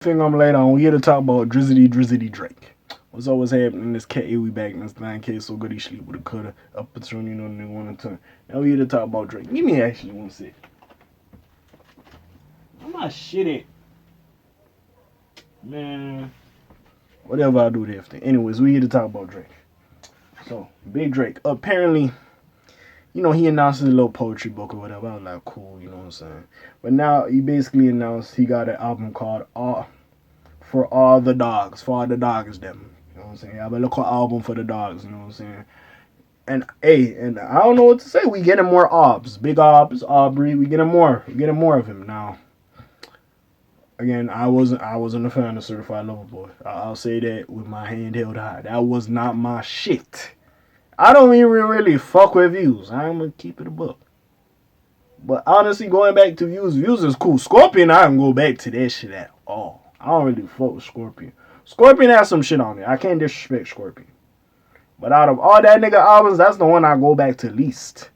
Thing I'm later on, we here to talk about Drizzy Drake. What's always happening? This K.A. we back in this 9K so good he sleep with a cutter up between you know nigga one and turn. Now we here to talk about Drake. Give me actually one sec. I'm not shitty. Man. Whatever I do there. Anyways, we here to talk about Drake. So, Big Drake. Apparently, he announced his little poetry book or whatever. I was like, cool, you know what I'm saying? But now he basically announced he got an album called For All the Dogs. For all the dogs them. You know what I'm saying? I have a little album for the dogs, you know what I'm saying? And hey, and I don't know what to say. We getting more obs. Big obs, Aubrey, we getting more. We getting more of him now. Again, I wasn't a fan of Certified Lover Boy. I'll say that with my hand held high. That was not my shit. I don't even really fuck with views. I'm gonna keep it a book. But honestly, going back to views is cool. Scorpion, I don't go back to that shit at all. I don't really fuck with Scorpion. Scorpion has some shit on it. I can't disrespect Scorpion. But out of all that nigga albums, that's the one I go back to least.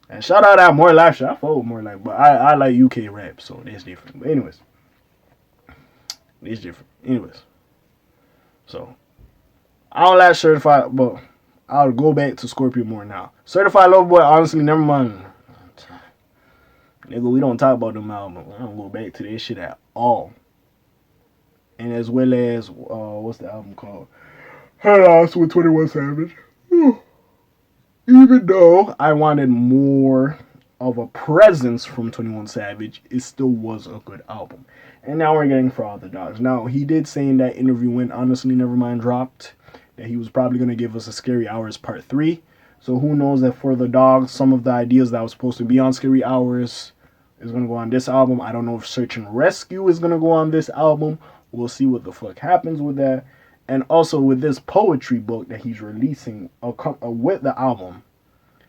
And shout out that More Life shit. I fuck with More Life, but I like UK rap, so that's different. But anyways, it's different. Anyways, so I don't like Certified, but I'll go back to Scorpion more now. Certified Lover Boy, honestly, never mind. Nigga, we don't talk about them albums. I don't go back to that shit at all. And as well as, what's the album called? Head with 21 Savage. Even though I wanted more of a presence from 21 Savage, it still was a good album. And now we're getting For All the Dogs. Now, he did say in that interview when Honestly Nevermind dropped that he was probably going to give us a Scary Hours Part 3. So who knows that For the Dogs, some of the ideas that was supposed to be on Scary Hours is going to go on this album. I don't know if Search and Rescue is going to go on this album. We'll see what the fuck happens with that. And also with this poetry book that he's releasing with the album.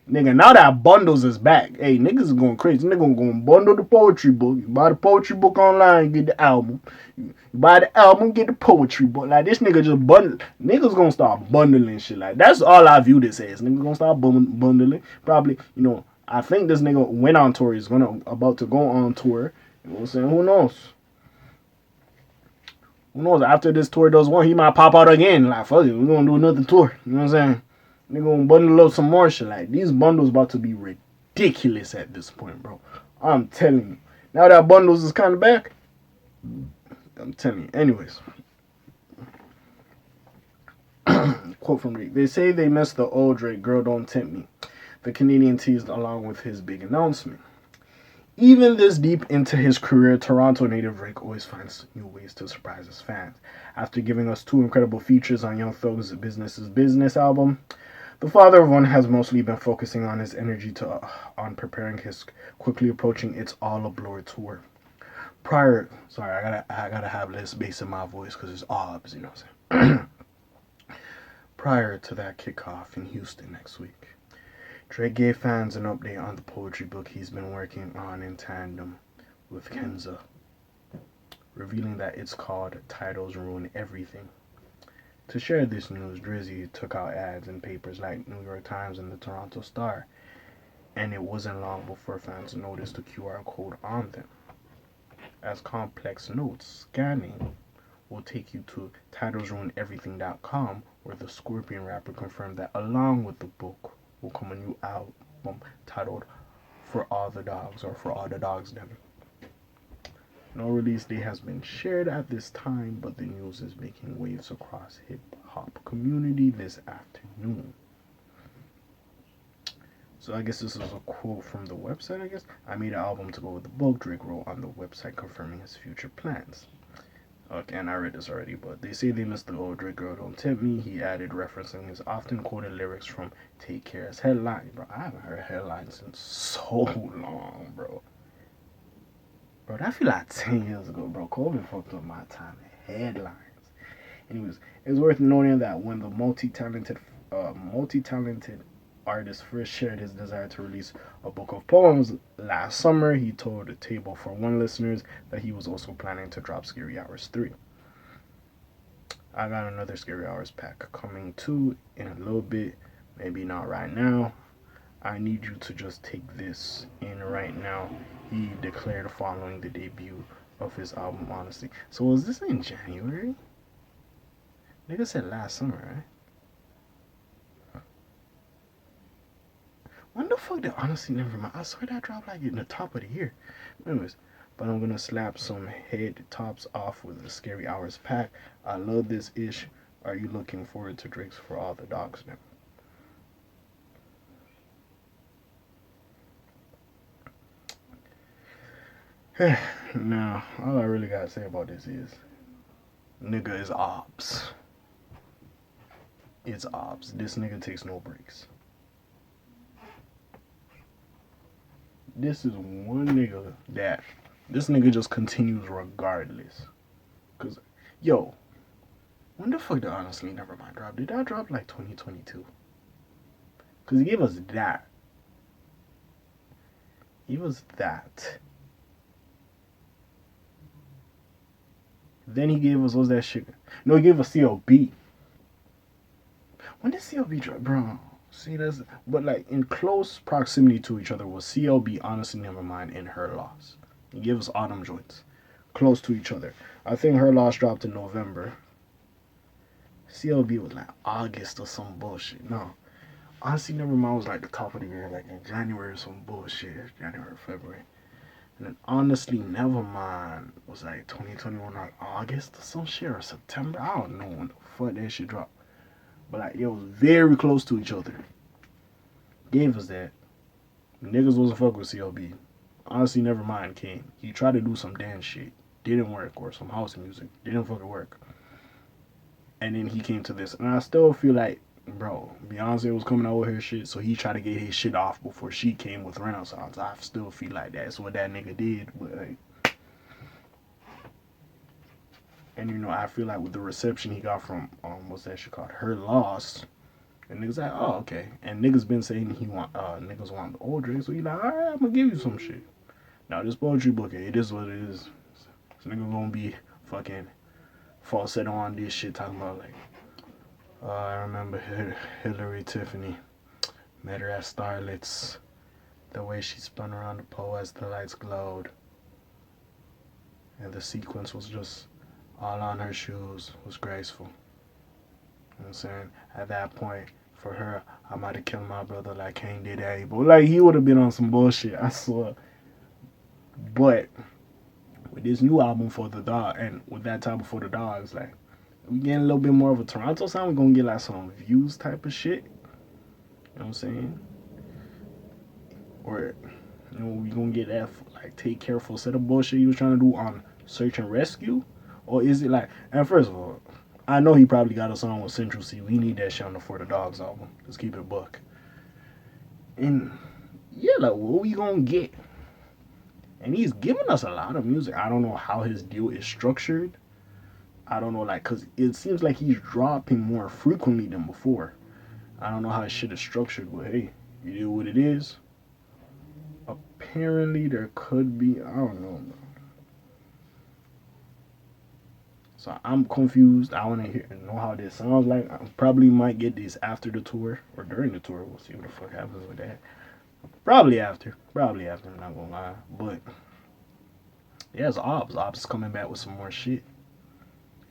Nigga, now that bundles is back. Hey, niggas is going crazy. Nigga gonna bundle the poetry book. You buy the poetry book online, get the album. You buy the album, get the poetry book. Like, this nigga just bundle. Niggas gonna start bundling shit. Like, that's all I view this as. Niggas gonna start bundling. Probably, I think this nigga went on tour. He's about to go on tour. You know what I'm saying? Who knows? Who knows? After this tour does one, he might pop out again. Like, fuck it, we're gonna do another tour. You know what I'm saying? They're gonna bundle up some more shit. Like, these bundles about to be ridiculous at this point, bro. I'm telling you. Now that bundles is kind of back, I'm telling you. Anyways. Quote from Drake. They say they miss the old Drake. Girl, don't tempt me. The Canadian teased along with his big announcement. Even this deep into his career, Toronto native Drake always finds new ways to surprise his fans. After giving us two incredible features on Young Thug's Business is Business album, the father of one has mostly been focusing on his energy on preparing his quickly approaching It's All a Blur tour. I gotta have less bass in my voice because it's obs, you know what I'm saying? Prior to that kickoff in Houston next week, Drake gave fans an update on the poetry book he's been working on in tandem with Kenza, revealing that it's called Titles Ruin Everything. To share this news, Drizzy took out ads in papers like New York Times and the Toronto Star, and it wasn't long before fans noticed the QR code on them. As complex notes, scanning will take you to titlesruineverything.com, where the Scorpion rapper confirmed that along with the book will come a new album titled For All the Dogs, or For All the Dogs Them. No release date has been shared at this time, but the news is making waves across hip-hop community this afternoon. So I guess this is a quote from the website, I guess. I made an album to go with the book, Drake wrote on the website confirming his future plans. Okay, and I read this already, but they say they missed the old Drake Girl Don't Tempt Me. He added, referencing his often quoted lyrics from Take Care as headline. Bro, I haven't heard headlines in so long, bro. Bro, that feel like 10 years ago, bro. COVID fucked up my time in headlines. Anyways, it's worth noting that when the multi-talented artist first shared his desire to release a book of poems last summer, he told Table for One listeners that he was also planning to drop Scary Hours 3. I got another Scary Hours pack coming too in a little bit, maybe not right now. I need you to just take this in right now, he declared following the debut of his album, honestly. So was this in January? Nigga said last summer, right? When the fuck did honestly never mind? I swear that dropped like in the top of the year. Anyways, but I'm gonna slap some head tops off with the Scary Hours pack. I love this ish. Are you looking forward to Drake's For All the Dogs now? Now, all I really gotta say about this is nigga is ops. It's ops. This nigga takes no breaks. This is one nigga that this nigga just continues regardless. Cause yo, when the fuck did honestly never mind drop? Did that drop like 2022? Cause he gave us that. He was that. Then he gave us what's that shit? No, he gave us CLB. When did CLB drop, bro? See, that's but like in close proximity to each other was CLB. Honestly, never mind. And Her Loss. He gave us autumn joints, close to each other. I think Her Loss dropped in November. CLB was like August or some bullshit. No, honestly, never mind. Was like the top of the year, like in January or some bullshit. January, February. And then honestly, never mind was like 2021, like August or some shit or September. I don't know when the fuck that shit dropped. But like it was very close to each other. Gave us that. Niggas wasn't fuck with CLB. Honestly, never mind came. He tried to do some dance shit. Didn't work. Or some house music. Didn't fucking work. And then he came to this. And I still feel like, bro, Beyonce was coming out with her shit, so he tried to get his shit off before she came with Renaissance. I still feel like that's what that nigga did. But like, and you know, I feel like with the reception he got from what's that shit called? Her Loss. And niggas like, oh okay. And niggas been saying he want niggas want the old Drake, so he like, alright, I'm gonna give you some shit. Now this poetry book, it is what it is. So nigga gonna be fucking falsetto on this shit talking about like I remember Hillary Tiffany. Met her at Starlet's. The way she spun around the pole as the lights glowed. And the sequence was just all on her shoes. Was graceful. You know what I'm saying? At that point, for her, I might have killed my brother like Kane did Abel. Like, he would have been on some bullshit, I swear. But, with this new album for the dog, and with that time before the dogs, like, we getting a little bit more of a Toronto sound. We're gonna get like some views type of shit. You know what I'm saying? Or, you know, we gonna get that, like, Take Careful set of bullshit he was trying to do on Search and Rescue? Or is it like, and first of all, I know he probably got a song with Central C. We need that shit on the For the Dogs album. Let's keep it buck. And yeah, like what we gonna get? And he's giving us a lot of music. I don't know how his deal is structured. I don't know, like, cause it seems like he's dropping more frequently than before. I don't know how his shit is structured, but hey, it is what it is. Apparently there could be, I don't know. So I'm confused. I want to know how this sounds like. I probably might get these after the tour or during the tour. We'll see what the fuck happens with that. Probably after. Probably after. I'm not gonna lie. But yeah, it's Ops. Ops is coming back with some more shit,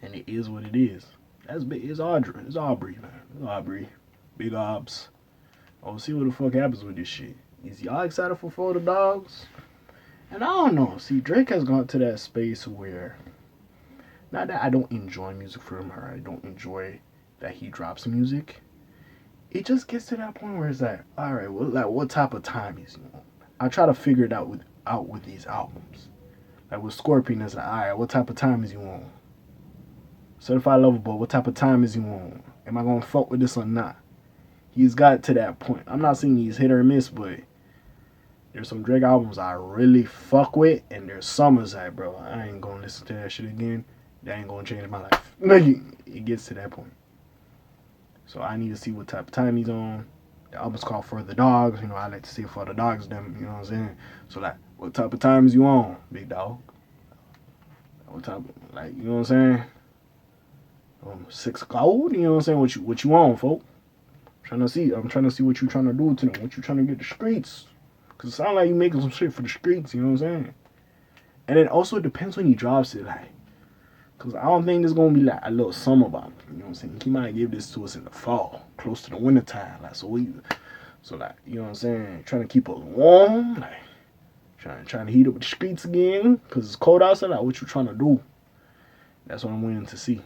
and it is what it is. That's big. It's Audrey. It's Aubrey, man. It's Aubrey. Big Ops. We'll see what the fuck happens with this shit. Is y'all excited for the Dogs? And I don't know. See, Drake has gone to that space where. Not that I don't enjoy music from her. I don't enjoy that he drops music. It just gets to that point where it's like, all right, well, like what type of time is he on? I try to figure it out with these albums. Like with Scorpion, it's like, all right, what type of time is he on? Certified Lover Boy, what type of time is he on? Am I gonna fuck with this or not? He's got to that point. I'm not saying he's hit or miss, but there's some Drake albums I really fuck with, and there's some that's like, bro, I ain't gonna listen to that shit again. That ain't gonna change my life. Like, it gets to that point. So I need to see what type of time he's on. The album's called For the Dogs. You know, I like to see For the Dogs, them, you know what I'm saying? So, like, what type of time is you on, big dog? What type of, like, you know what I'm saying? 6 gold, you know what I'm saying? What you on, folk? I'm trying to see what you trying to do to them. What you trying to get the streets? Because it sounds like you making some shit for the streets, you know what I'm saying? And it also depends when he drops it, like, cause I don't think there's gonna be like a little summer bomb. You know what I'm saying? He might give this to us in the fall, close to the winter time. Like so like, you know what I'm saying? Trying to keep us warm, like trying to heat up the streets again, cause it's cold outside. Like, what you trying to do? That's what I'm waiting to see.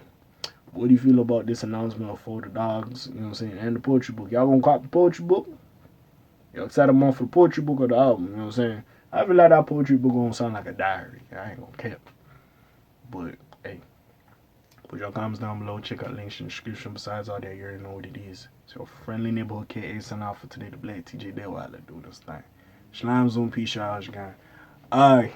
What do you feel about this announcement for the dogs? You know what I'm saying? And the poetry book. Y'all gonna cop the poetry book? Y'all excited more for the poetry book or the album? You know what I'm saying? I feel like that poetry book gonna sound like a diary. I ain't gonna care. But hey, put your comments down below. Check out links in the description. Besides all that, you already know what it is. It's your friendly neighborhood K.A. signing out for today. The Black TJ Dead while I do this thing. Slimes on peace, y'all. Alright.